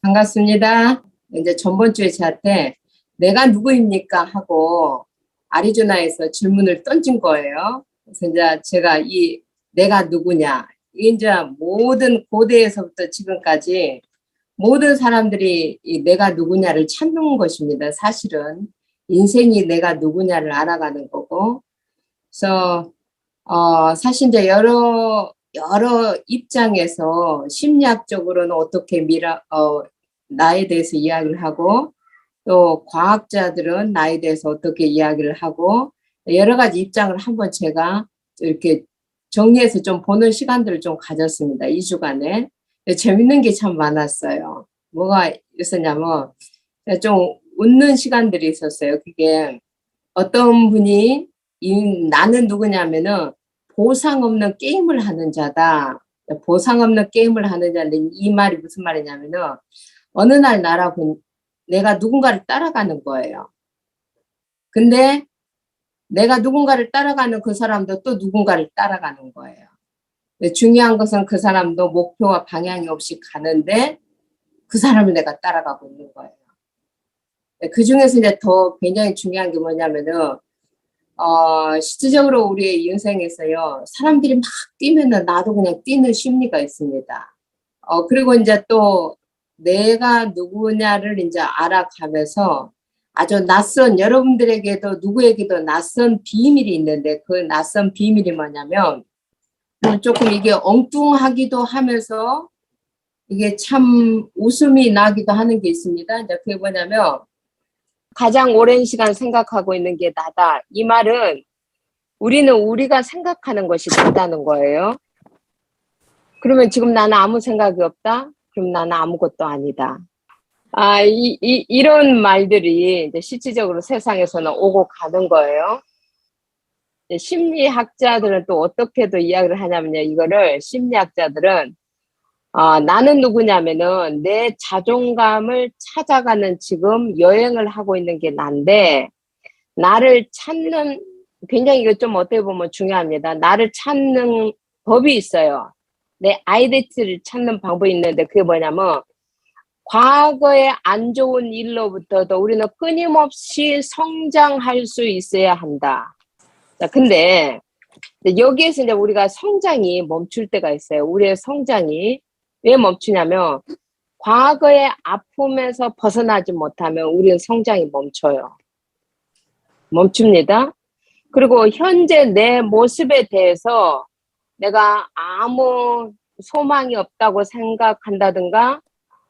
반갑습니다. 이제 전번 주에 저한테 내가 누구입니까 하고 아리조나에서 질문을 던진 거예요. 그래서 이제 제가 이 내가 누구냐, 이게 이제 모든 고대에서부터 지금까지 모든 사람들이 이 내가 누구냐를 찾는 것입니다. 사실은 인생이 내가 누구냐를 알아가는 거고, 그래서 사실 이제 여러 입장에서 심리학적으로는 어떻게 나에 대해서 이야기를 하고, 또 과학자들은 나에 대해서 어떻게 이야기를 하고, 여러 가지 입장을 한번 제가 이렇게 정리해서 좀 보는 시간들을 좀 가졌습니다. 2주간에. 재밌는 게 참 많았어요. 뭐가 있었냐면, 좀 웃는 시간들이 있었어요. 그게 어떤 분이 나는 누구냐면은 보상 없는 게임을 하는 자다. 보상 없는 게임을 하는 자인데 이 말이 무슨 말이냐면은 어느 날 내가 누군가를 따라가는 거예요. 근데 내가 누군가를 따라가는 그 사람도 또 누군가를 따라가는 거예요. 중요한 것은 그 사람도 목표와 방향이 없이 가는데 그 사람을 내가 따라가고 있는 거예요. 그 중에서 이제 더 굉장히 중요한 게 뭐냐면은 실질적으로 우리의 인생에서요, 사람들이 막 뛰면은 나도 그냥 뛰는 심리가 있습니다. 그리고 이제 또 내가 누구냐를 이제 알아가면서 아주 여러분들에게도 누구에게도 낯선 비밀이 있는데 그 낯선 비밀이 뭐냐면 조금 이게 엉뚱하기도 하면서 이게 참 웃음이 나기도 하는 게 있습니다. 이제 그게 뭐냐면 가장 오랜 시간 생각하고 있는 게 나다. 이 말은 우리가 생각하는 것이 나다는 거예요. 그러면 지금 나는 아무 생각이 없다? 그럼 나는 아무것도 아니다. 이런 말들이 이제 실질적으로 세상에서는 오고 가는 거예요. 심리학자들은 또 어떻게도 이야기를 하냐면요. 이거를 심리학자들은 나는 누구냐면은 내 자존감을 찾아가는 지금 여행을 하고 있는 게 난데 나를 찾는 굉장히 이거 좀 어떻게 보면 중요합니다. 나를 찾는 법이 있어요. 내 아이덴티티를 찾는 방법이 있는데 그게 뭐냐면 과거의 안 좋은 일로부터도 우리는 끊임없이 성장할 수 있어야 한다. 자, 근데 여기에서 이제 우리가 성장이 멈출 때가 있어요. 우리의 성장이 왜 멈추냐면 과거의 아픔에서 벗어나지 못하면 우리는 성장이 멈춥니다. 그리고 현재 내 모습에 대해서 내가 아무 소망이 없다고 생각한다든가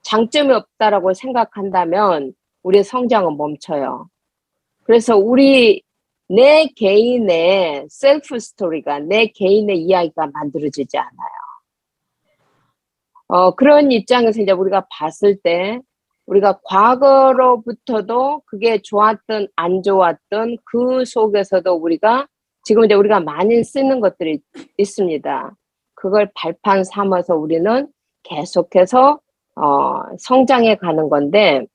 장점이 없다라고 생각한다면 우리의 성장은 멈춰요. 그래서 내 개인의 셀프 스토리가 내 개인의 이야기가 만들어지지 않아요. 그런 입장에서 이제 우리가 봤을 때 우리가 과거로부터도 그게 좋았던 안 좋았던 그 속에서도 지금 이제 우리가 많이 쓰는 것들이 있습니다. 그걸 발판 삼아서 우리는 계속해서 성장해 가는 건데,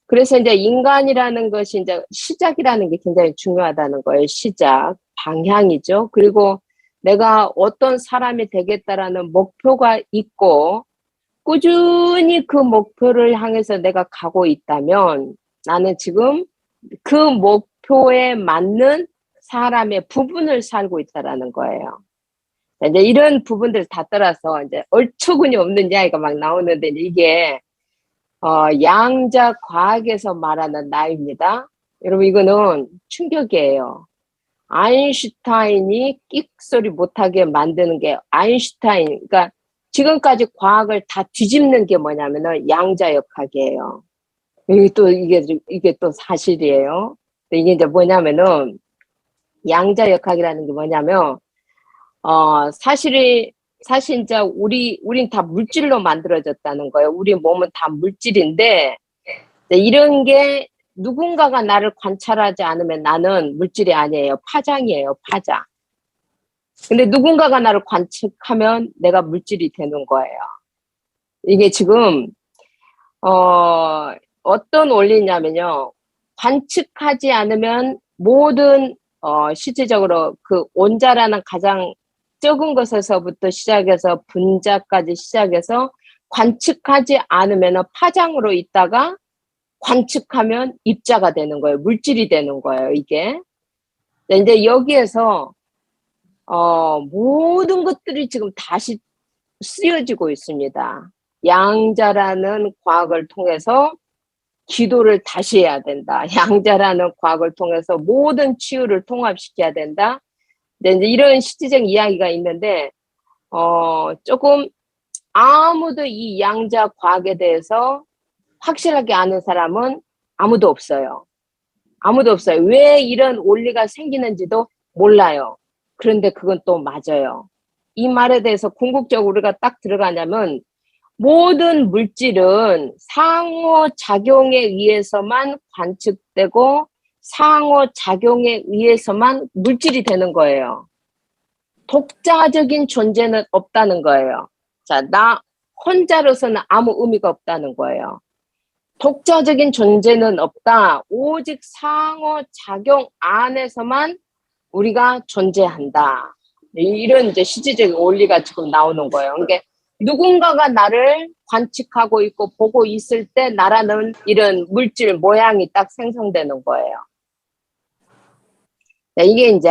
그래서 이제 인간이라는 것이 이제 시작이라는 게 굉장히 중요하다는 거예요. 시작, 방향이죠. 그리고 내가 어떤 사람이 되겠다라는 목표가 있고 꾸준히 그 목표를 향해서 내가 가고 있다면 나는 지금 그 목표에 맞는 사람의 부분을 살고 있다라는 거예요. 이제 이런 부분들 다 따라서 이제 얼추근이 없는 이야기가 막 나오는데 이게 양자 과학에서 말하는 나입니다. 여러분 이거는 충격이에요. 아인슈타인이 끽소리 못하게 만드는 게 그러니까 지금까지 과학을 다 뒤집는 게 뭐냐면은 양자역학이에요. 이게 또 사실이에요. 이게 이제 뭐냐면은 양자역학이라는 게 뭐냐면 사실 이제 우린 다 물질로 만들어졌다는 거예요. 우리 몸은 다 물질인데 이런 게 누군가가 나를 관찰하지 않으면 나는 물질이 아니에요. 파장이에요. 파장. 근데 누군가가 나를 관측하면 내가 물질이 되는 거예요. 이게 지금 어떤 원리냐면요. 관측하지 않으면 모든 실질적으로 그 원자라는 가장 적은 것에서부터 시작해서 분자까지 시작해서 관측하지 않으면 파장으로 있다가 관측하면 입자가 되는 거예요. 물질이 되는 거예요, 이게. 근데 여기에서 모든 것들이 지금 다시 쓰여지고 있습니다. 양자라는 과학을 통해서 기도를 다시 해야 된다. 양자라는 과학을 통해서 모든 치유를 통합시켜야 된다. 이제 이런 실질적 이야기가 있는데, 조금 아무도 이 양자 과학에 대해서 확실하게 아는 사람은 아무도 없어요. 아무도 없어요. 왜 이런 원리가 생기는지도 몰라요. 그런데 그건 또 맞아요. 이 말에 대해서 궁극적으로 우리가 딱 들어가냐면 모든 물질은 상호작용에 의해서만 관측되고 상호작용에 의해서만 물질이 되는 거예요. 독자적인 존재는 없다는 거예요. 자, 나 혼자로서는 아무 의미가 없다는 거예요. 독자적인 존재는 없다. 오직 상호작용 안에서만 우리가 존재한다. 이런 이제 실질적인 원리가 지금 나오는 거예요. 그러니까 누군가가 나를 관측하고 있고 보고 있을 때 나라는 이런 물질 모양이 딱 생성되는 거예요. 이게 이제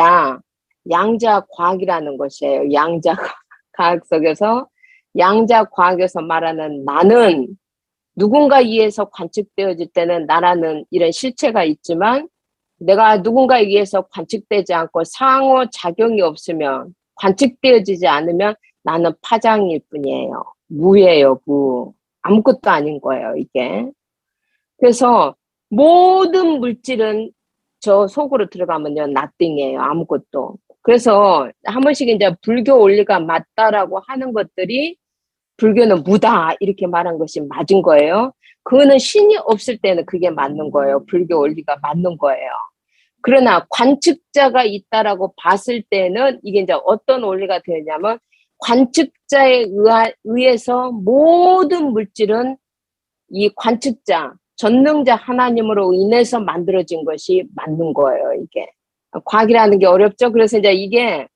양자 과학이라는 것이에요. 양자 과학 속에서 양자 과학에서 말하는 나는 누군가에 의해서 관측되어질 때는 나라는 이런 실체가 있지만 내가 누군가에 의해서 관측되지 않고 상호작용이 없으면 관측되어지지 않으면 나는 파장일 뿐이에요. 무예요, 무. 아무것도 아닌 거예요, 이게. 그래서 모든 물질은 저 속으로 들어가면요, nothing이에요, 아무것도. 그래서 한 번씩 이제 불교 원리가 맞다라고 하는 것들이 불교는 무다 이렇게 말한 것이 맞은 거예요. 그거는 신이 없을 때는 그게 맞는 거예요. 불교 원리가 맞는 거예요. 그러나 관측자가 있다라고 봤을 때는 이게 이제 어떤 원리가 되냐면 관측자에 의해서 모든 물질은 이 관측자, 전능자 하나님으로 인해서 만들어진 것이 맞는 거예요, 이게. 과학이라는 게 어렵죠. 그래서 이제 이게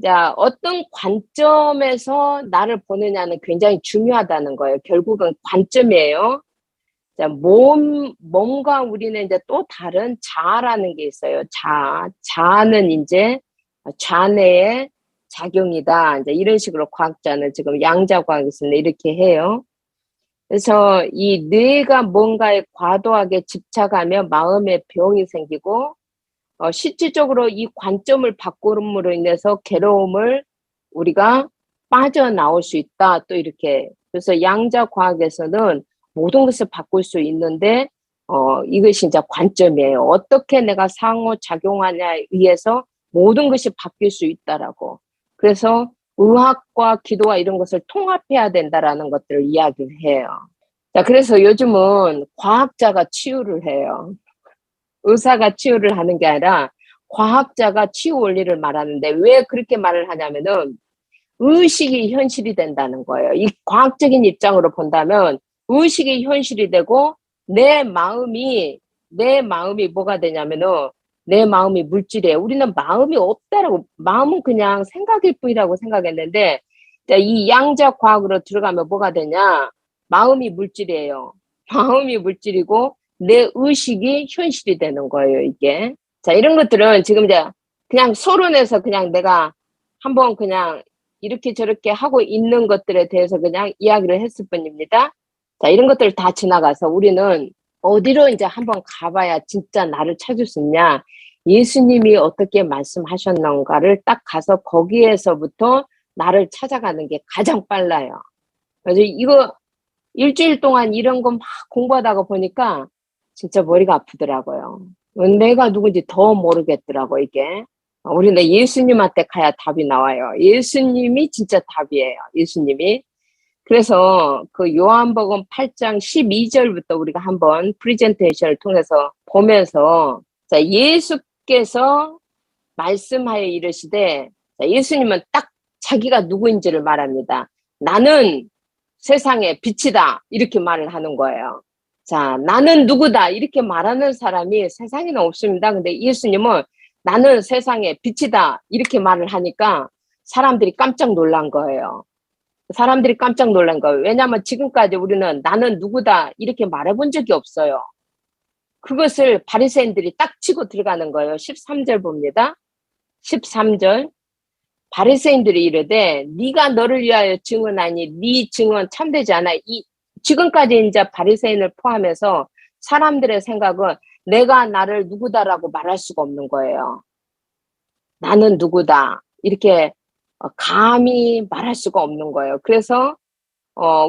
자, 어떤 관점에서 나를 보느냐는 굉장히 중요하다는 거예요. 결국은 관점이에요. 자, 몸과 우리는 이제 또 다른 자아라는 게 있어요. 자아는 이제 좌뇌의 작용이다. 이제 이런 식으로 과학자는 지금 양자과학에서는 이렇게 해요. 그래서 이 뇌가 뭔가에 과도하게 집착하면 마음의 병이 생기고 실질적으로 이 관점을 바꿈으로 인해서 괴로움을 우리가 빠져나올 수 있다. 또 이렇게. 그래서 양자 과학에서는 모든 것을 바꿀 수 있는데, 이것이 이제 관점이에요. 어떻게 내가 상호작용하냐에 의해서 모든 것이 바뀔 수 있다라고. 그래서 의학과 기도와 이런 것을 통합해야 된다라는 것들을 이야기를 해요. 자, 그래서 요즘은 과학자가 치유를 해요. 의사가 치유를 하는 게 아니라 과학자가 치유 원리를 말하는데 왜 그렇게 말을 하냐면은 의식이 현실이 된다는 거예요. 이 과학적인 입장으로 본다면 의식이 현실이 되고 내 마음이 뭐가 되냐면은 내 마음이 물질이에요. 우리는 마음이 없다라고, 마음은 그냥 생각일 뿐이라고 생각했는데 이 양자 과학으로 들어가면 뭐가 되냐? 마음이 물질이에요. 마음이 물질이고 내 의식이 현실이 되는 거예요, 이게. 자, 이런 것들은 지금 이제 그냥 서론에서 그냥 내가 한번 그냥 이렇게 저렇게 하고 있는 것들에 대해서 그냥 이야기를 했을 뿐입니다. 자, 이런 것들 다 지나가서 우리는 어디로 이제 한번 가봐야 진짜 나를 찾을 수 있냐. 예수님이 어떻게 말씀하셨는가를 딱 가서 거기에서부터 나를 찾아가는 게 가장 빨라요. 그래서 이거 일주일 동안 이런 거 막 공부하다가 보니까 진짜 머리가 아프더라고요. 내가 누군지 더 모르겠더라고, 이게. 우리는 예수님한테 가야 답이 나와요. 예수님이 진짜 답이에요, 예수님이. 그래서 그 요한복음 8장 12절부터 우리가 한번 프리젠테이션을 통해서 보면서 자, 예수께서 말씀하여 이르시되 자, 예수님은 딱 자기가 누구인지를 말합니다. 나는 세상의 빛이다 이렇게 말을 하는 거예요. 자, 나는 누구다 이렇게 말하는 사람이 세상에는 없습니다. 근데 예수님은 나는 세상의 빛이다 이렇게 말을 하니까 사람들이 깜짝 놀란 거예요. 사람들이 깜짝 놀란 거예요. 왜냐하면 지금까지 우리는 나는 누구다 이렇게 말해본 적이 없어요. 그것을 바리새인들이 딱 치고 들어가는 거예요. 13절 봅니다. 13절. 바리새인들이 이르되 네가 너를 위하여 증언하니 네 증언 참되지 않아. 지금까지 이제 바리새인을 포함해서 사람들의 생각은 내가 나를 누구다라고 말할 수가 없는 거예요. 나는 누구다 이렇게 감히 말할 수가 없는 거예요. 그래서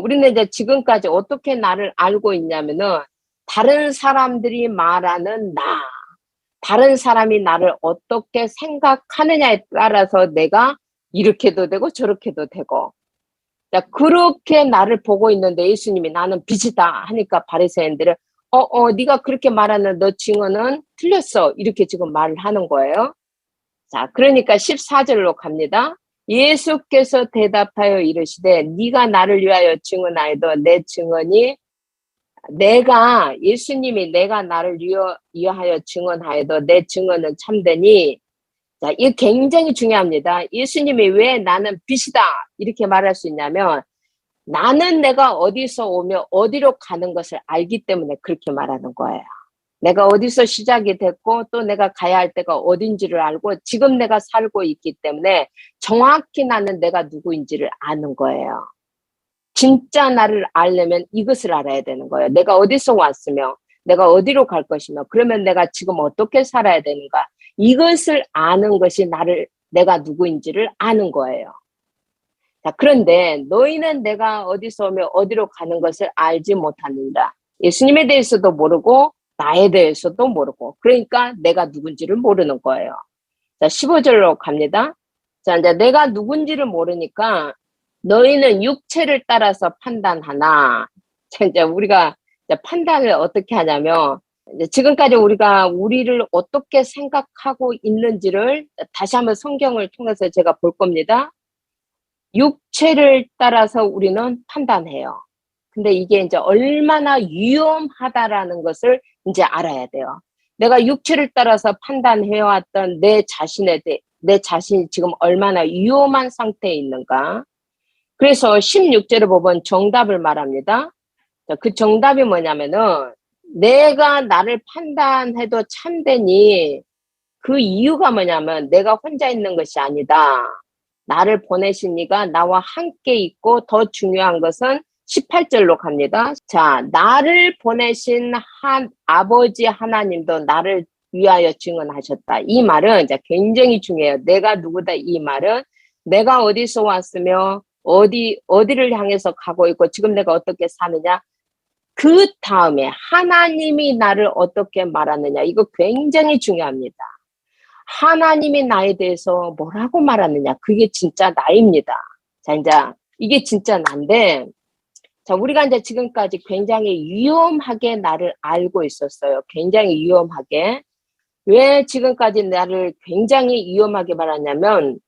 우리는 이제 지금까지 어떻게 나를 알고 있냐면은 다른 사람들이 말하는 다른 사람이 나를 어떻게 생각하느냐에 따라서 내가 이렇게도 되고 저렇게도 되고. 자, 그렇게 나를 보고 있는데 예수님이 나는 빛이다 하니까 바리새인들은 네가 그렇게 말하는 너 증언은 틀렸어. 이렇게 지금 말을 하는 거예요. 자, 그러니까 14절로 갑니다. 예수께서 대답하여 이르시되 네가 나를 위하여 증언하여도 내 증언이 예수님이 내가 나를 위하여 증언하여도 내 증언은 참되니. 자, 이거 굉장히 중요합니다. 예수님이 왜 나는 빛이다 이렇게 말할 수 있냐면 나는 내가 어디서 오며 어디로 가는 것을 알기 때문에 그렇게 말하는 거예요. 내가 어디서 시작이 됐고 또 내가 가야 할 때가 어딘지를 알고 지금 내가 살고 있기 때문에 정확히 나는 내가 누구인지를 아는 거예요. 진짜 나를 알려면 이것을 알아야 되는 거예요. 내가 어디서 왔으며 내가 어디로 갈 것이며 그러면 내가 지금 어떻게 살아야 되는가. 이것을 아는 것이 내가 누구인지를 아는 거예요. 자, 그런데 너희는 내가 어디서 오며 어디로 가는 것을 알지 못하느니라. 예수님에 대해서도 모르고 나에 대해서도 모르고 그러니까 내가 누군지를 모르는 거예요. 자, 15절로 갑니다. 자, 이제 내가 누군지를 모르니까 너희는 육체를 따라서 판단하나. 자, 이제 우리가 이제 판단을 어떻게 하냐면 이제 지금까지 우리가 우리를 어떻게 생각하고 있는지를 다시 한번 성경을 통해서 제가 볼 겁니다. 육체를 따라서 우리는 판단해요. 근데 이게 이제 얼마나 위험하다라는 것을 이제 알아야 돼요. 내가 육체를 따라서 판단해왔던 내 자신이 지금 얼마나 위험한 상태에 있는가. 그래서 16절에 보면 정답을 말합니다. 그 정답이 뭐냐면은 내가 나를 판단해도 참되니 그 이유가 뭐냐면 내가 혼자 있는 것이 아니다. 나를 보내신 이가 나와 함께 있고 더 중요한 것은 18절로 갑니다. 자, 나를 보내신 아버지 하나님도 나를 위하여 증언하셨다. 이 말은 이제 굉장히 중요해요. 내가 누구다 이 말은 내가 어디서 왔으며 어디를 향해서 가고 있고 지금 내가 어떻게 사느냐. 그 다음에 하나님이 나를 어떻게 말하느냐. 이거 굉장히 중요합니다. 하나님이 나에 대해서 뭐라고 말하느냐. 그게 진짜 나입니다. 자, 이제 이게 진짜 나인데 자, 우리가 이제 지금까지 굉장히 위험하게 나를 알고 있었어요. 굉장히 위험하게. 왜 지금까지 나를 굉장히 위험하게 말하냐면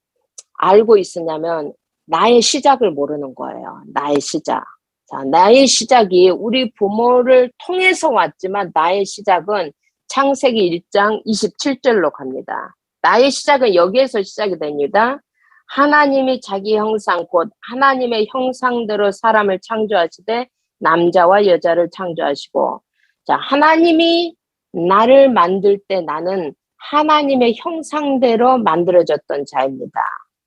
알고 있었냐면 나의 시작을 모르는 거예요. 나의 시작. 자, 나의 시작이 우리 부모를 통해서 왔지만 나의 시작은 창세기 1장 27절로 갑니다. 나의 시작은 여기에서 시작이 됩니다. 하나님이 자기 형상 곧 하나님의 형상대로 사람을 창조하시되 남자와 여자를 창조하시고 자, 하나님이 나를 만들 때 나는 하나님의 형상대로 만들어졌던 자입니다.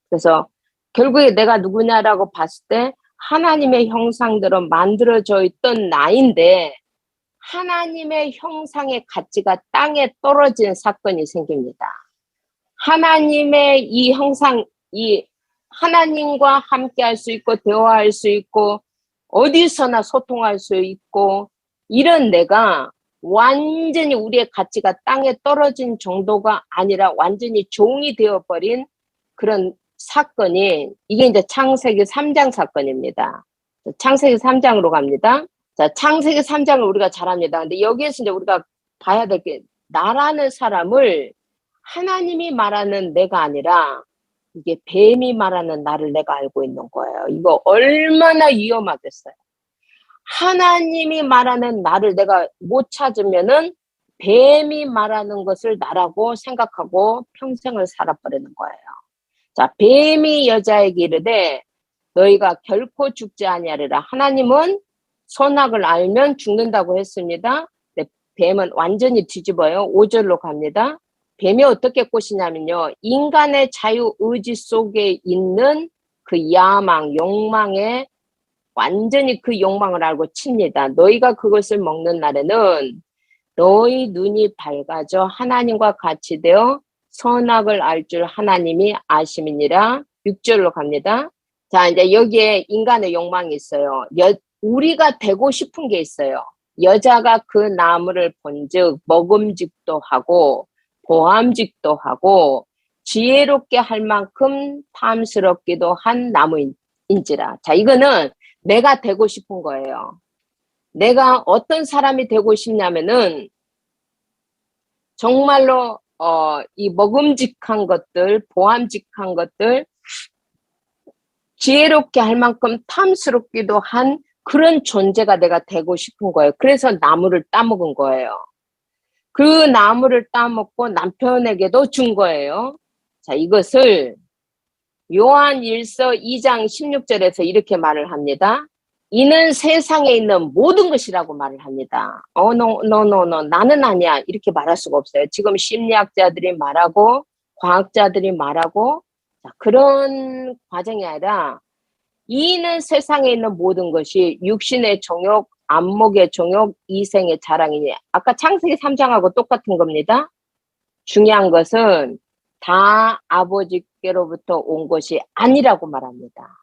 그래서 결국에 내가 누구냐라고 봤을 때 하나님의 형상대로 만들어져 있던 나인데 하나님의 형상의 가치가 땅에 떨어진 사건이 생깁니다. 하나님의 이 형상, 이 하나님과 함께 할 수 있고 대화할 수 있고 어디서나 소통할 수 있고 이런 내가 완전히 우리의 가치가 땅에 떨어진 정도가 아니라 완전히 종이 되어버린 그런 사건이 이게 이제 창세기 3장 사건입니다. 창세기 3장으로 갑니다. 자, 창세기 3장을 우리가 잘 압니다. 근데 여기에서 이제 우리가 봐야 될 게 나라는 사람을 하나님이 말하는 내가 아니라 이게 뱀이 말하는 나를 내가 알고 있는 거예요. 이거 얼마나 위험하겠어요. 하나님이 말하는 나를 내가 못 찾으면은 뱀이 말하는 것을 나라고 생각하고 평생을 살아버리는 거예요. 자, 뱀이 여자에게 이르되 너희가 결코 죽지 아니하리라. 하나님은 선악을 알면 죽는다고 했습니다. 네, 뱀은 완전히 뒤집어요. 5절로 갑니다. 뱀이 어떻게 꼬시냐면요. 인간의 자유의지 속에 있는 그 야망, 욕망에 완전히 그 욕망을 알고 칩니다. 너희가 그것을 먹는 날에는 너희 눈이 밝아져 하나님과 같이 되어 선악을 알 줄 하나님이 아심이니라. 6절로 갑니다. 자, 이제 여기에 인간의 욕망이 있어요. 우리가 되고 싶은 게 있어요. 여자가 그 나무를 본즉 먹음직도 하고 보암직도 하고 지혜롭게 할 만큼 탐스럽기도 한 나무인지라. 자, 이거는 내가 되고 싶은 거예요. 내가 어떤 사람이 되고 싶냐면은 정말로 이 먹음직한 것들, 보암직한 것들, 지혜롭게 할 만큼 탐스럽기도 한 그런 존재가 내가 되고 싶은 거예요. 그래서 나무를 따먹은 거예요. 그 나무를 따먹고 남편에게도 준 거예요. 자, 이것을 요한 1서 2장 16절에서 이렇게 말을 합니다. 이는 세상에 있는 모든 것이라고 말을 합니다. no. 나는 아니야. 이렇게 말할 수가 없어요. 지금 심리학자들이 말하고 과학자들이 말하고 자, 그런 과정이 아니라 이는 세상에 있는 모든 것이 육신의 정욕, 안목의 정욕, 이생의 자랑이니. 아까 창세기 3장하고 똑같은 겁니다. 중요한 것은 다 아버지께로부터 온 것이 아니라고 말합니다.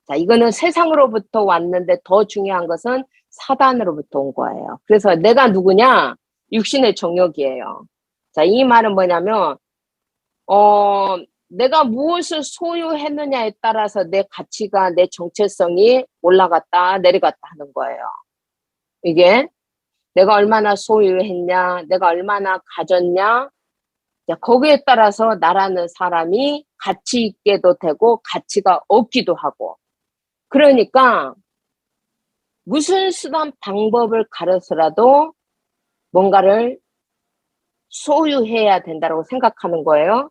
자, 이거는 세상으로부터 왔는데 더 중요한 것은 사단으로부터 온 거예요. 그래서 내가 누구냐? 육신의 정욕이에요. 자, 이 말은 뭐냐면 내가 무엇을 소유했느냐에 따라서 내 가치가, 내 정체성이 올라갔다, 내려갔다 하는 거예요. 이게 내가 얼마나 소유했냐, 내가 얼마나 가졌냐, 거기에 따라서 나라는 사람이 가치 있게도 되고 가치가 없기도 하고. 그러니까 무슨 수단 방법을 가려서라도 뭔가를 소유해야 된다고 생각하는 거예요.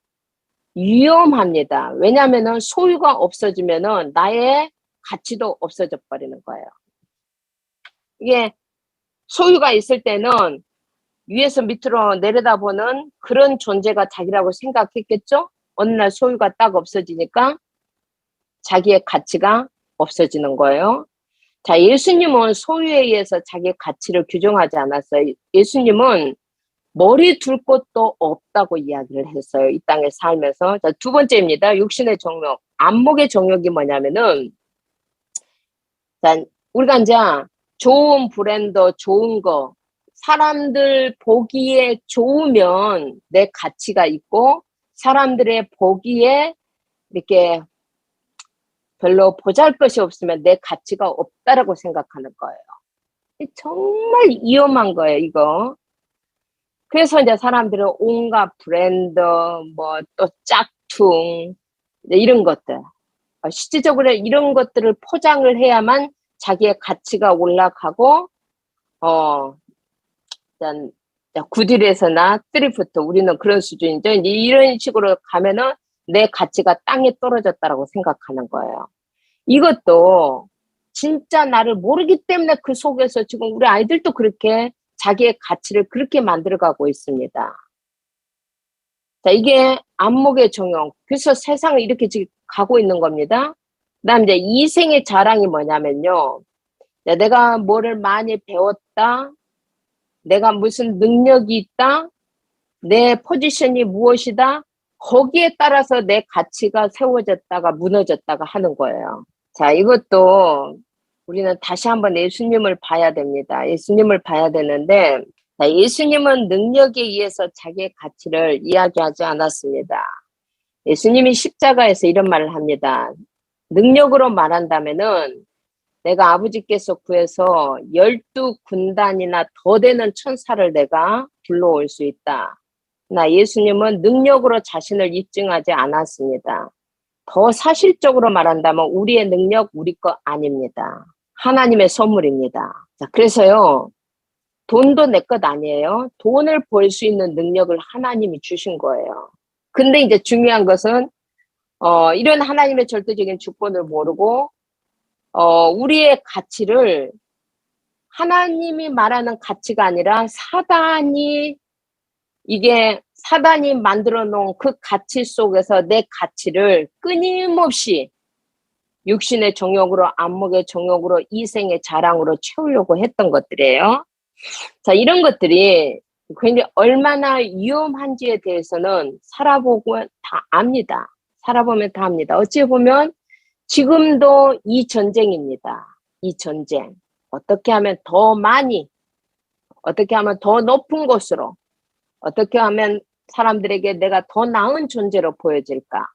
위험합니다. 왜냐하면 소유가 없어지면 나의 가치도 없어져 버리는 거예요. 이게 소유가 있을 때는 위에서 밑으로 내려다보는 그런 존재가 자기라고 생각했겠죠? 어느 날 소유가 딱 없어지니까 자기의 가치가 없어지는 거예요. 자, 예수님은 소유에 의해서 자기의 가치를 규정하지 않았어요. 예수님은 머리 둘 곳도 없다고 이야기를 했어요. 이 땅에 살면서. 자, 두 번째입니다. 육신의 정욕. 안목의 정욕이 뭐냐면은, 자, 우리가 이제 좋은 브랜드, 좋은 거, 사람들 보기에 좋으면 내 가치가 있고, 사람들의 보기에 이렇게 별로 보잘것이 없으면 내 가치가 없다라고 생각하는 거예요. 정말 위험한 거예요, 이거. 그래서 이제 사람들은 온갖 브랜드, 뭐 또 짝퉁, 이런 것들. 실질적으로 이런 것들을 포장을 해야만 자기의 가치가 올라가고, 일단, 구딜에서나 쓰리프트, 우리는 그런 수준이죠. 이제 이런 식으로 가면은 내 가치가 땅에 떨어졌다라고 생각하는 거예요. 이것도 진짜 나를 모르기 때문에 그 속에서 지금 우리 아이들도 그렇게 자기의 가치를 그렇게 만들어가고 있습니다. 자, 이게 안목의 정욕. 그래서 세상을 이렇게 지금 가고 있는 겁니다. 그다음 이제 이생의 자랑이 뭐냐면요. 내가 뭐를 많이 배웠다. 내가 무슨 능력이 있다. 내 포지션이 무엇이다. 거기에 따라서 내 가치가 세워졌다가 무너졌다가 하는 거예요. 자, 이것도 우리는 다시 한번 예수님을 봐야 됩니다. 예수님을 봐야 되는데, 자, 예수님은 능력에 의해서 자기의 가치를 이야기하지 않았습니다. 예수님이 십자가에서 이런 말을 합니다. 능력으로 말한다면은 내가 아버지께서 구해서 12군단이나 더 되는 천사를 내가 불러올 수 있다. 나 예수님은 능력으로 자신을 입증하지 않았습니다. 더 사실적으로 말한다면 우리의 능력, 우리 거 아닙니다. 하나님의 선물입니다. 자, 그래서요, 돈도 내 것 아니에요. 돈을 벌 수 있는 능력을 하나님이 주신 거예요. 근데 이제 중요한 것은, 이런 하나님의 절대적인 주권을 모르고 우리의 가치를 하나님이 말하는 가치가 아니라 이게 사단이 만들어 놓은 그 가치 속에서 내 가치를 끊임없이 육신의 정욕으로, 안목의 정욕으로, 이생의 자랑으로 채우려고 했던 것들이에요. 자, 이런 것들이 굉장히 얼마나 위험한지에 대해서는 살아보면 다 압니다. 살아보면 다 압니다. 어찌 보면 지금도 이 전쟁입니다. 이 전쟁. 어떻게 하면 더 많이, 어떻게 하면 더 높은 곳으로, 어떻게 하면 사람들에게 내가 더 나은 존재로 보여질까?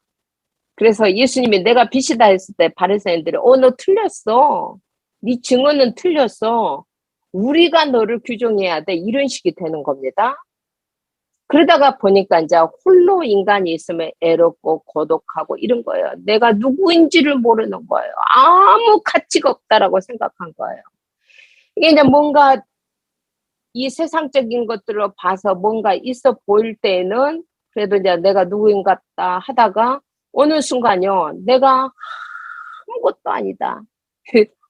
그래서 예수님이 내가 빛이다 했을 때 바리새인들이 너 틀렸어. 네 증언은 틀렸어. 우리가 너를 규정해야 돼. 이런 식이 되는 겁니다. 그러다가 보니까 이제 홀로 인간이 있으면 애롭고 고독하고 이런 거예요. 내가 누구인지를 모르는 거예요. 아무 가치가 없다라고 생각한 거예요. 이게 이제 뭔가 이 세상적인 것들을 봐서 뭔가 있어 보일 때에는 그래도 이제 내가 누구인가 하다가 어느 순간요, 내가 아무것도 아니다.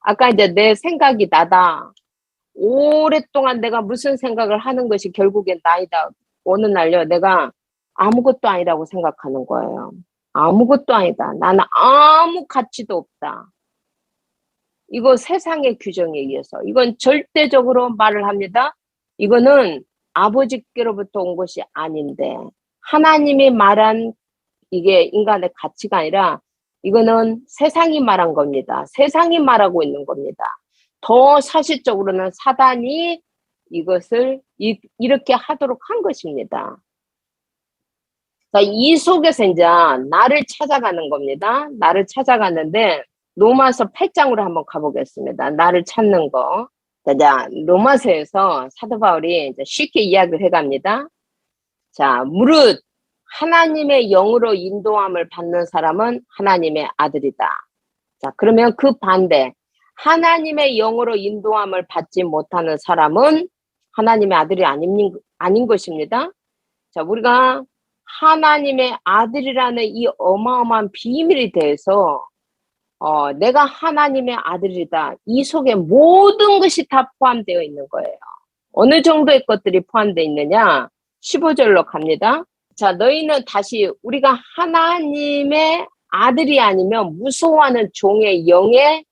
아까 이제 내 생각이 나다. 오랫동안 내가 무슨 생각을 하는 것이 결국엔 나이다. 어느 날요, 내가 아무것도 아니라고 생각하는 거예요. 아무것도 아니다. 나는 아무 가치도 없다. 이거 세상의 규정에 의해서. 이건 절대적으로 말을 합니다. 이거는 아버지께로부터 온 것이 아닌데, 하나님이 말한 이게 인간의 가치가 아니라, 이거는 세상이 말한 겁니다. 세상이 말하고 있는 겁니다. 더 사실적으로는 사단이 이것을 이렇게 하도록 한 것입니다. 자, 이 속에서 이제 나를 찾아가는 겁니다. 나를 찾아가는데 로마서 8장으로 한번 가보겠습니다. 나를 찾는 거. 자, 로마서에서 사도 바울이 이제 쉽게 이야기를 해갑니다. 자, 무릇 하나님의 영으로 인도함을 받는 사람은 하나님의 아들이다. 자, 그러면 그 반대. 하나님의 영으로 인도함을 받지 못하는 사람은 하나님의 아들이 아닌 것입니다. 자, 우리가 하나님의 아들이라는 이 어마어마한 비밀에 대해서 내가 하나님의 아들이다. 이 속에 모든 것이 다 포함되어 있는 거예요. 어느 정도의 것들이 포함되어 있느냐? 15절로 갑니다. 자, 너희는 다시 우리가 하나님의 아들이 아니면 무서워하는 종의 영의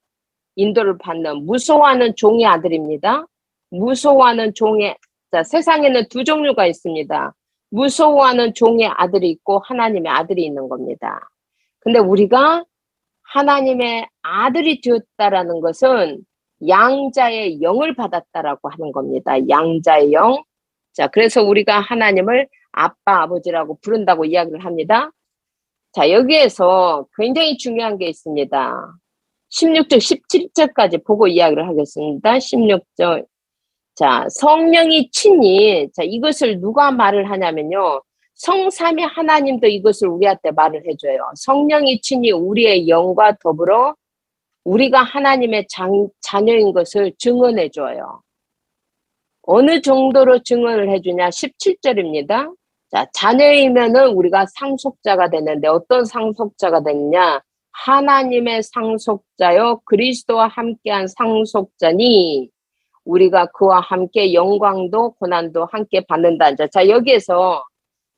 인도를 받는 무서워하는 종의 아들입니다. 무서워하는 종의, 자, 세상에는 두 종류가 있습니다. 무서워하는 종의 아들이 있고 하나님의 아들이 있는 겁니다. 근데 우리가 하나님의 아들이 되었다라는 것은 양자의 영을 받았다라고 하는 겁니다. 양자의 영. 자, 그래서 우리가 하나님을 아빠, 아버지라고 부른다고 이야기를 합니다. 자, 여기에서 굉장히 중요한 게 있습니다. 16절, 17절까지 보고 이야기를 하겠습니다. 16절. 자, 성령이 친히, 자, 이것을 누가 말을 하냐면요. 성삼위 하나님도 이것을 우리한테 말을 해줘요. 성령이 친히 우리의 영과 더불어 우리가 하나님의 자녀인 것을 증언해줘요. 어느 정도로 증언을 해주냐? 17절입니다. 자, 자녀이면은 우리가 상속자가 되는데 어떤 상속자가 되느냐? 하나님의 상속자요 그리스도와 함께한 상속자니 우리가 그와 함께 영광도 고난도 함께 받는다. 자, 여기에서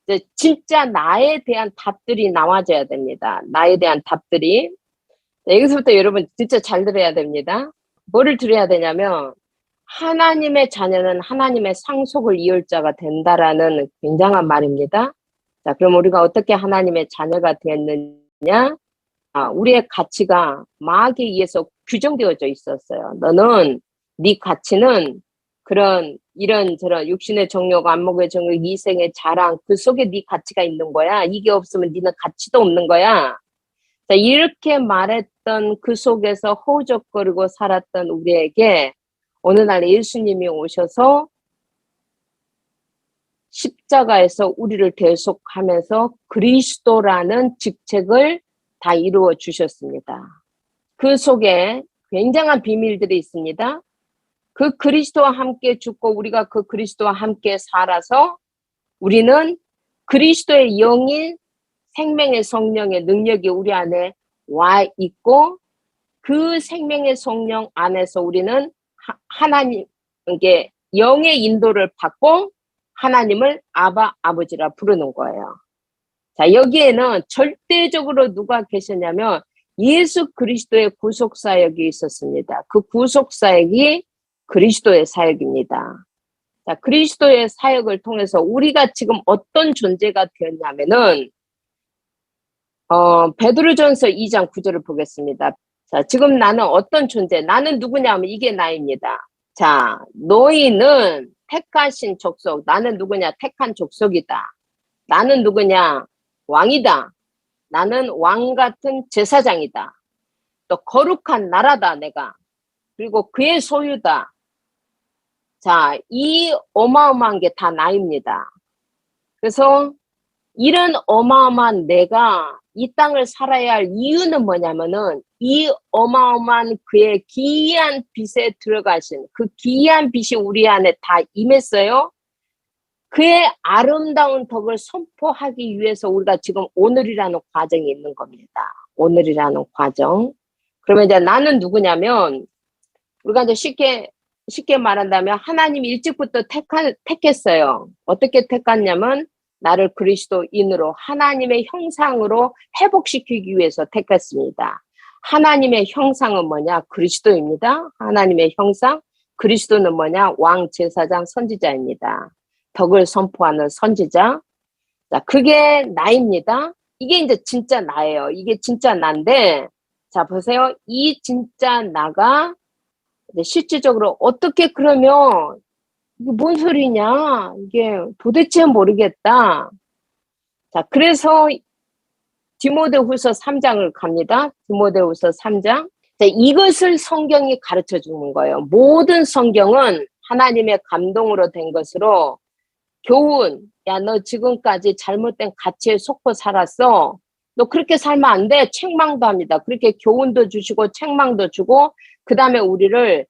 이제 진짜 나에 대한 답들이 나와줘야 됩니다. 나에 대한 답들이. 자, 여기서부터 여러분 진짜 잘 들어야 됩니다. 뭐를 들어야 되냐면 하나님의 자녀는 하나님의 상속을 이을 자가 된다라는 굉장한 말입니다. 자, 그럼 우리가 어떻게 하나님의 자녀가 되었느냐? 우리의 가치가 마귀에 의해서 규정되어져 있었어요. 너는 네 가치는 그런 이런저런 육신의 정욕, 안목의 정욕, 이생의 자랑 그 속에 네 가치가 있는 거야. 이게 없으면 네는 가치도 없는 거야. 자, 이렇게 말했던 그 속에서 허우적거리고 살았던 우리에게 어느 날 예수님이 오셔서 십자가에서 우리를 대속하면서 그리스도라는 직책을 다 이루어 주셨습니다. 그 속에 굉장한 비밀들이 있습니다. 그 그리스도와 함께 죽고 우리가 그 그리스도와 함께 살아서 우리는 그리스도의 영이 생명의 성령의 능력이 우리 안에 와 있고 그 생명의 성령 안에서 우리는 하나님, 이게 영의 인도를 받고 하나님을 아바, 아버지라 부르는 거예요. 자, 여기에는 절대적으로 누가 계셨냐면 예수 그리스도의 구속사역이 있었습니다. 그 구속사역이 그리스도의 사역입니다. 자, 그리스도의 사역을 통해서 우리가 지금 어떤 존재가 되었냐면은, 베드로전서 2장 9절을 보겠습니다. 자, 지금 나는 어떤 존재, 나는 누구냐면 이게 나입니다. 자, 너희는 택하신 족속, 나는 누구냐? 택한 족속이다. 나는 누구냐? 왕이다. 나는 왕 같은 제사장이다. 또 거룩한 나라다, 내가. 그리고 그의 소유다. 자, 이 어마어마한 게 다 나입니다. 그래서 이런 어마어마한 내가 이 땅을 살아야 할 이유는 뭐냐면은 이 어마어마한 그의 기이한 빛에 들어가신 그 기이한 빛이 우리 안에 다 임했어요. 그의 아름다운 덕을 선포하기 위해서 우리가 지금 오늘이라는 과정이 있는 겁니다. 오늘이라는 과정. 그러면 이제 나는 누구냐면 우리가 이제 쉽게 말한다면 하나님이 일찍부터 택했어요. 어떻게 택했냐면 나를 그리스도인으로 하나님의 형상으로 회복시키기 위해서 택했습니다. 하나님의 형상은 뭐냐? 그리스도입니다. 하나님의 형상. 그리스도는 뭐냐? 왕, 제사장, 선지자입니다. 덕을 선포하는 선지자. 자, 그게 나입니다. 이게 이제 진짜 나예요. 이게 진짜 나인데, 자, 보세요. 이 진짜 나가 실질적으로 어떻게 그러면 이게 뭔 소리냐? 이게 도대체 모르겠다. 자, 그래서 디모데후서 3장을 갑니다. 디모데후서 3장. 자, 이것을 성경이 가르쳐 주는 거예요. 모든 성경은 하나님의 감동으로 된 것으로 교훈, 야, 너 지금까지 잘못된 가치에 속고 살았어. 너 그렇게 살면 안 돼. 책망도 합니다. 그렇게 교훈도 주시고 책망도 주고 그 다음에 우리를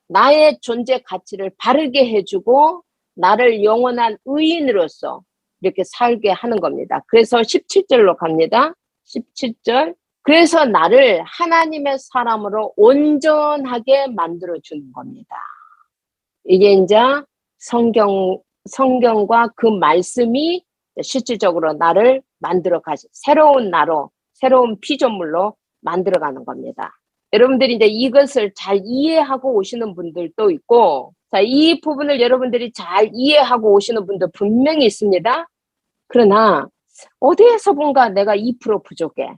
나의 존재 가치를 바르게 해주고 나를 영원한 의인으로서 이렇게 살게 하는 겁니다. 그래서 17절로 갑니다. 17절. 그래서 나를 하나님의 사람으로 온전하게 만들어주는 겁니다. 이게 이제 성경과 그 말씀이 실질적으로 나를 만들어 가시, 새로운 나로, 새로운 피조물로 만들어가는 겁니다. 여러분들이 이제 이것을 잘 이해하고 오시는 분들도 있고, 자, 이 부분을 여러분들이 잘 이해하고 오시는 분도 분명히 있습니다. 그러나, 어디에서 본가 내가 2% 부족해.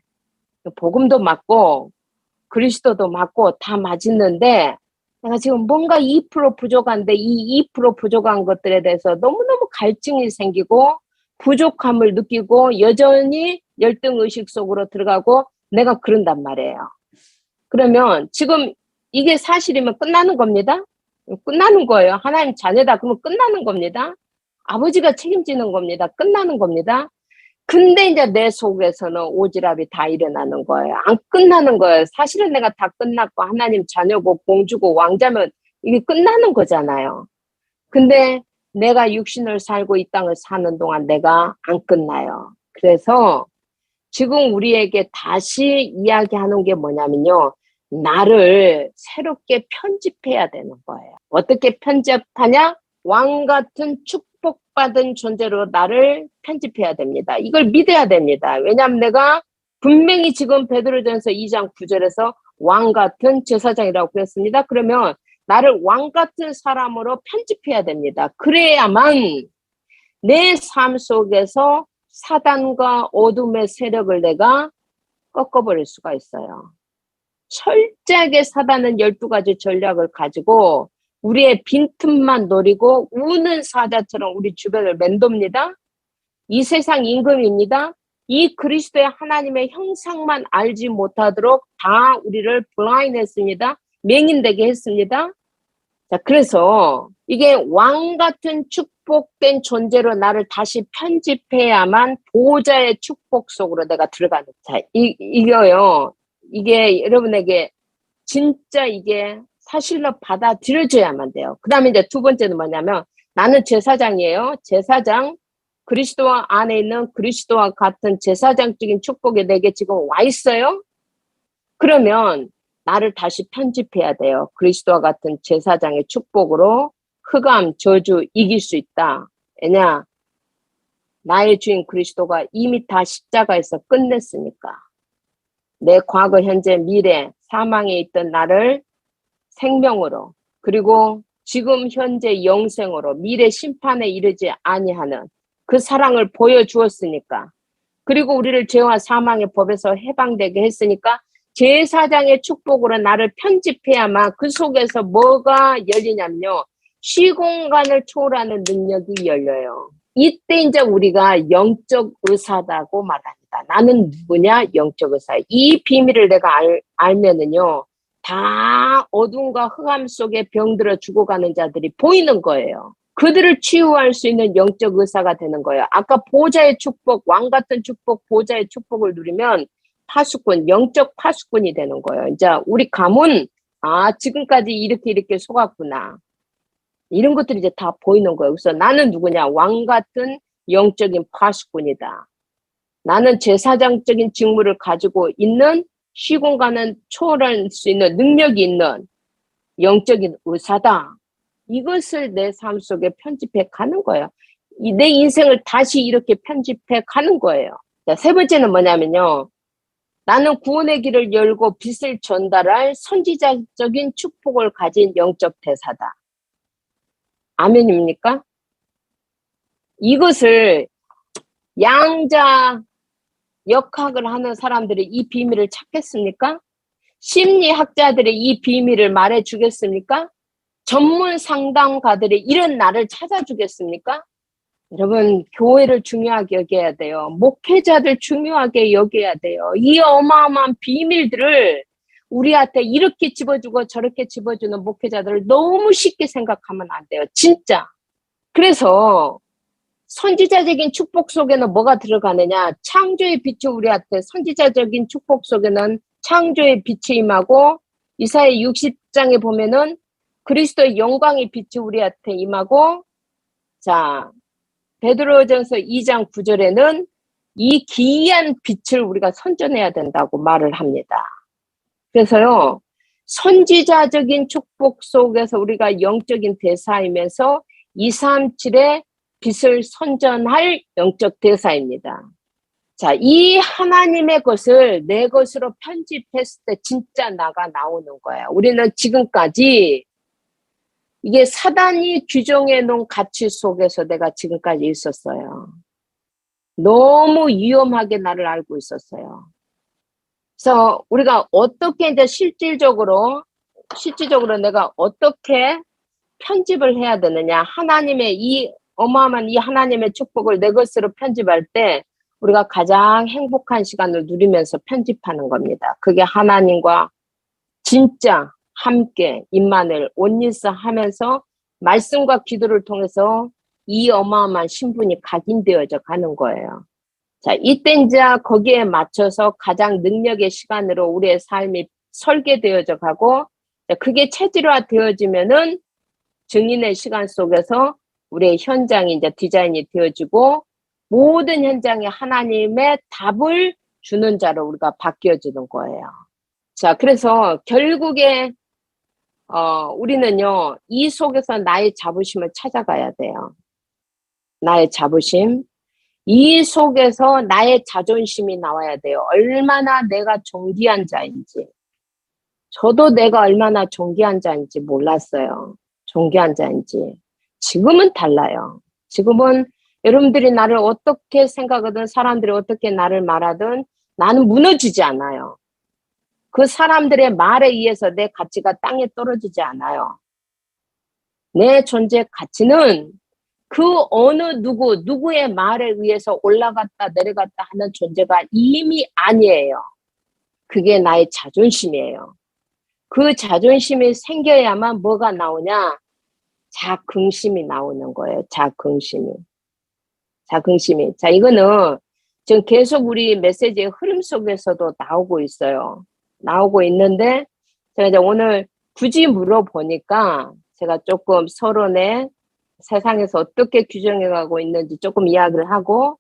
복음도 맞고, 그리스도도 맞고, 다 맞았는데, 내가 지금 뭔가 2% 부족한데, 이 2% 부족한 것들에 대해서 너무너무 갈증이 생기고, 부족함을 느끼고, 여전히 열등의식 속으로 들어가고, 내가 그런단 말이에요. 그러면 지금 이게 사실이면 끝나는 겁니다. 끝나는 거예요. 하나님 자녀다 그러면 끝나는 겁니다. 아버지가 책임지는 겁니다. 끝나는 겁니다. 근데 이제 내 속에서는 오지랖이 다 일어나는 거예요. 안 끝나는 거예요. 사실은 내가 다 끝났고 하나님 자녀고 공주고 왕자면 이게 끝나는 거잖아요. 근데 내가 육신을 살고 이 땅을 사는 동안 내가 안 끝나요. 그래서 지금 우리에게 다시 이야기하는 게 뭐냐면요. 나를 새롭게 편집해야 되는 거예요. 어떻게 편집하냐? 왕 같은 축복받은 존재로 나를 편집해야 됩니다. 이걸 믿어야 됩니다. 왜냐하면 내가 분명히 지금 베드로전서 2장 9절에서 왕 같은 제사장이라고 그랬습니다. 그러면 나를 왕 같은 사람으로 편집해야 됩니다. 그래야만 내 삶 속에서 사단과 어둠의 세력을 내가 꺾어버릴 수가 있어요. 철저하게 사단은 12가지 전략을 가지고 우리의 빈틈만 노리고 우는 사자처럼 우리 주변을 맴돕니다. 이 세상 임금입니다. 이 그리스도의 하나님의 형상만 알지 못하도록 다 우리를 블라인드했습니다. 맹인되게 했습니다. 자, 그래서 이게 왕 같은 축복된 존재로 나를 다시 편집해야만 보호자의 축복 속으로 내가 들어가는. 자, 이거요. 이게 여러분에게 진짜 이게 사실로 받아들여져야만 돼요. 그 다음에 이제 두 번째는 뭐냐면 나는 제사장이에요. 제사장. 그리스도 안에 있는 그리스도와 같은 제사장적인 축복이 내게 지금 와 있어요? 그러면 나를 다시 편집해야 돼요. 그리스도와 같은 제사장의 축복으로 흑암, 저주 이길 수 있다. 왜냐? 나의 주인 그리스도가 이미 다 십자가에서 끝냈으니까. 내 과거, 현재, 미래, 사망에 있던 나를 생명으로, 그리고 지금 현재 영생으로 미래 심판에 이르지 아니하는 그 사랑을 보여주었으니까, 그리고 우리를 죄와 사망의 법에서 해방되게 했으니까 제사장의 축복으로 나를 편집해야만 그 속에서 뭐가 열리냐면요, 시공간을 초월하는 능력이 열려요. 이때 이제 우리가 영적 의사다고 말합니다. 나는 누구냐? 영적 의사. 이 비밀을 내가 알면은요, 다 어둠과 흑암 속에 병들어 죽어가는 자들이 보이는 거예요. 그들을 치유할 수 있는 영적 의사가 되는 거예요. 아까 보좌의 축복, 왕 같은 축복, 보좌의 축복을 누리면 파수꾼, 영적 파수꾼이 되는 거예요. 이제 우리 가문, 지금까지 이렇게 속았구나. 이런 것들이 이제 다 보이는 거예요. 그래서 나는 누구냐? 왕 같은 영적인 파수꾼이다. 나는 제사장적인 직무를 가지고 있는, 시공간은 초월할 수 있는 능력이 있는 영적인 의사다. 이것을 내 삶 속에 편집해 가는 거예요. 내 인생을 다시 이렇게 편집해 가는 거예요. 자, 세 번째는 뭐냐면요, 나는 구원의 길을 열고 빛을 전달할 선지자적인 축복을 가진 영적 대사다. 아멘입니까? 이것을 양자 역학을 하는 사람들이 이 비밀을 찾겠습니까? 심리학자들이 이 비밀을 말해주겠습니까? 전문 상담가들이 이런 나를 찾아주겠습니까? 여러분, 교회를 중요하게 여겨야 돼요. 목회자들 중요하게 여겨야 돼요. 이 어마어마한 비밀들을 우리한테 이렇게 집어주고 저렇게 집어주는 목회자들을 너무 쉽게 생각하면 안 돼요. 진짜. 그래서 선지자적인 축복 속에는 뭐가 들어가느냐? 창조의 빛이 우리한테, 선지자적인 축복 속에는 창조의 빛이 임하고, 이사야 60장에 보면은 그리스도의 영광의 빛이 우리한테 임하고, 자, 베드로전서 2장 9절에는 이 기이한 빛을 우리가 선전해야 된다고 말을 합니다. 그래서요, 선지자적인 축복 속에서 우리가 영적인 대사이면서 237의 빛을 선전할 영적 대사입니다. 자, 이 하나님의 것을 내 것으로 편집했을 때 진짜 나가 나오는 거야. 우리는 지금까지 이게 사단이 규정해 놓은 가치 속에서 내가 지금까지 있었어요. 너무 위험하게 나를 알고 있었어요. 그래서 우리가 어떻게 이제 실질적으로 내가 어떻게 편집을 해야 되느냐. 하나님의 이 어마어마한 이 하나님의 축복을 내 것으로 편집할 때 우리가 가장 행복한 시간을 누리면서 편집하는 겁니다. 그게 하나님과 진짜 함께 임만을 온일서 하면서 말씀과 기도를 통해서 이 어마어마한 신분이 각인되어져 가는 거예요. 자, 이때 이제 거기에 맞춰서 가장 능력의 시간으로 우리의 삶이 설계되어져 가고, 그게 체질화되어지면은 증인의 시간 속에서 우리의 현장이 이제 디자인이 되어지고, 모든 현장에 하나님의 답을 주는 자로 우리가 바뀌어지는 거예요. 자, 그래서 결국에 우리는요, 이 속에서 나의 자부심을 찾아가야 돼요. 나의 자부심. 이 속에서 나의 자존심이 나와야 돼요. 얼마나 내가 존귀한 자인지. 저도 내가 얼마나 존귀한 자인지 몰랐어요. 존귀한 자인지. 지금은 달라요. 지금은 여러분들이 나를 어떻게 생각하든 사람들이 어떻게 나를 말하든 나는 무너지지 않아요. 그 사람들의 말에 의해서 내 가치가 땅에 떨어지지 않아요. 내 존재 가치는 그 어느 누구의 말에 의해서 올라갔다 내려갔다 하는 존재가 이미 아니에요. 그게 나의 자존심이에요. 그 자존심이 생겨야만 뭐가 나오냐? 자긍심이 나오는 거예요. 자긍심이. 자, 이거는 지금 계속 우리 메시지의 흐름 속에서도 나오고 있어요. 나오고 있는데, 제가 이제 오늘 굳이 물어보니까 제가 조금 서론에 세상에서 어떻게 규정해 가고 있는지 조금 이야기를 하고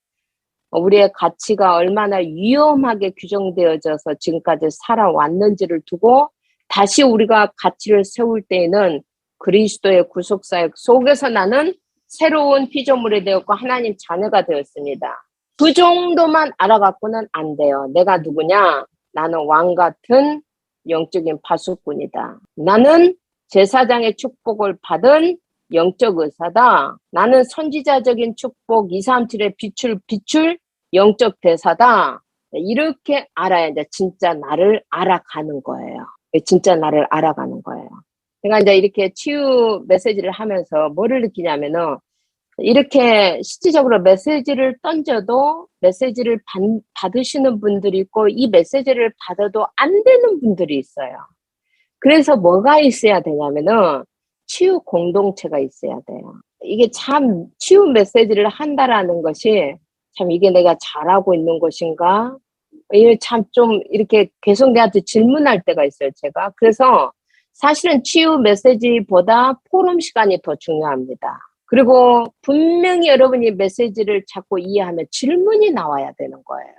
우리의 가치가 얼마나 위험하게 규정되어져서 지금까지 살아왔는지를 두고 다시 우리가 가치를 세울 때에는 그리스도의 구속사역 속에서 나는 새로운 피조물이 되었고 하나님 자녀가 되었습니다. 그 정도만 알아갖고는 안 돼요. 내가 누구냐? 나는 왕 같은 영적인 파수꾼이다. 나는 제사장의 축복을 받은 영적 의사다. 나는 선지자적인 축복 237의 빛을 영적 대사다. 이렇게 알아야 이제 진짜 나를 알아가는 거예요. 진짜 나를 알아가는 거예요. 제가 이제 이렇게 치유 메시지를 하면서 뭐를 느끼냐면은 이렇게 실질적으로 메시지를 던져도 메시지를 받으시는 분들이 있고 이 메시지를 받아도 안 되는 분들이 있어요. 그래서 뭐가 있어야 되냐면은 치유 공동체가 있어야 돼요. 이게 참 치유 메시지를 한다라는 것이 참 이게 내가 잘하고 있는 것인가? 이게 참 좀 이렇게 계속 내한테 질문할 때가 있어요, 제가. 그래서 사실은 치유 메시지보다 포럼 시간이 더 중요합니다. 그리고 분명히 여러분이 메시지를 자꾸 이해하면 질문이 나와야 되는 거예요.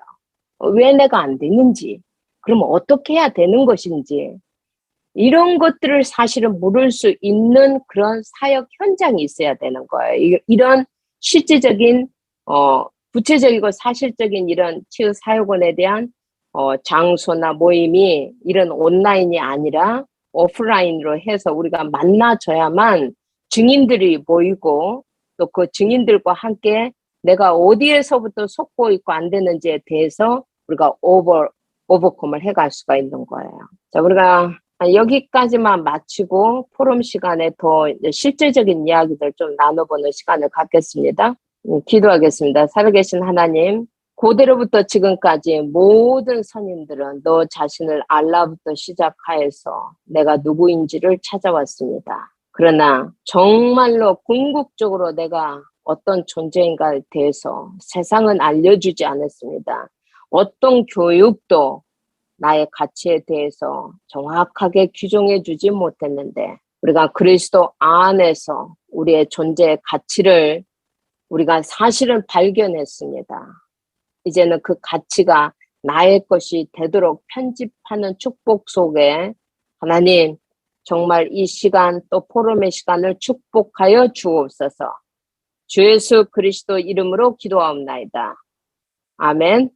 왜 내가 안 되는지, 그러면 어떻게 해야 되는 것인지, 이런 것들을 사실은 물을 수 있는 그런 사역 현장이 있어야 되는 거예요. 이런 실질적인, 구체적이고 사실적인 이런 치유 사역원에 대한 장소나 모임이 이런 온라인이 아니라 오프라인으로 해서 우리가 만나줘야만 증인들이 모이고 또 그 증인들과 함께 내가 어디에서부터 속고 있고 안 되는지에 대해서 우리가 오버컴을 해갈 수가 있는 거예요. 자, 우리가 여기까지만 마치고 포럼 시간에 더 실제적인 이야기들 좀 나눠보는 시간을 갖겠습니다. 기도하겠습니다. 살아계신 하나님, 고대로부터 지금까지 모든 선인들은 너 자신을 알라부터 시작하여서 내가 누구인지를 찾아왔습니다. 그러나 정말로 궁극적으로 내가 어떤 존재인가에 대해서 세상은 알려주지 않았습니다. 어떤 교육도 나의 가치에 대해서 정확하게 규정해 주지 못했는데 우리가 그리스도 안에서 우리의 존재의 가치를 우리가 사실은 발견했습니다. 이제는 그 가치가 나의 것이 되도록 편집하는 축복 속에 하나님 정말 이 시간 또 포럼의 시간을 축복하여 주옵소서. 주 예수 그리스도 이름으로 기도하옵나이다. 아멘.